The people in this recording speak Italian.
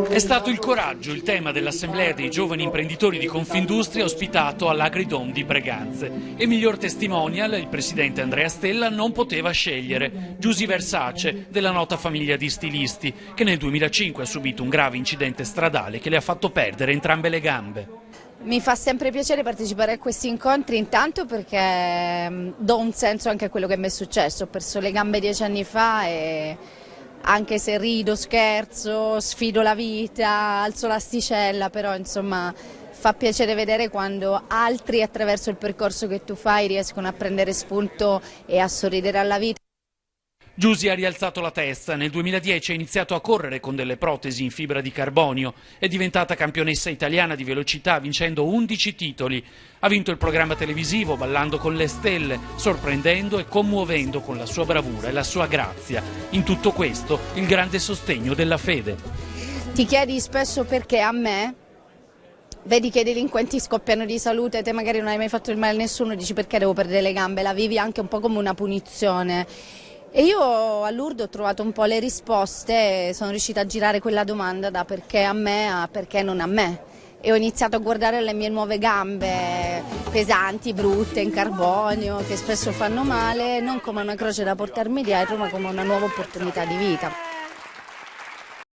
È stato il coraggio il tema dell'Assemblea dei giovani imprenditori di Confindustria ospitato all'Agridom di Breganze. E miglior testimonial, il presidente Andrea Stella non poteva scegliere Giusy Versace, della nota famiglia di stilisti, che nel 2005 ha subito un grave incidente stradale che le ha fatto perdere entrambe le gambe. Mi fa sempre piacere partecipare a questi incontri, intanto perché do un senso anche a quello che mi è successo. Ho perso le gambe 10 anni fa e anche se rido, scherzo, sfido la vita, alzo l'asticella, però insomma fa piacere vedere quando altri attraverso il percorso che tu fai riescono a prendere spunto e a sorridere alla vita. Giusy ha rialzato la testa, nel 2010 ha iniziato a correre con delle protesi in fibra di carbonio, è diventata campionessa italiana di velocità vincendo 11 titoli, ha vinto il programma televisivo Ballando con le stelle, sorprendendo e commuovendo con la sua bravura e la sua grazia. In tutto questo il grande sostegno della fede. Ti chiedi spesso perché a me, vedi che i delinquenti scoppiano di salute, te magari non hai mai fatto il male a nessuno, dici perché devo perdere le gambe, la vivi anche un po' come una punizione. E io a Lourdes ho trovato un po' le risposte, sono riuscita a girare quella domanda da perché a me a perché non a me. E ho iniziato a guardare le mie nuove gambe, pesanti, brutte, in carbonio, che spesso fanno male, non come una croce da portarmi dietro, ma come una nuova opportunità di vita.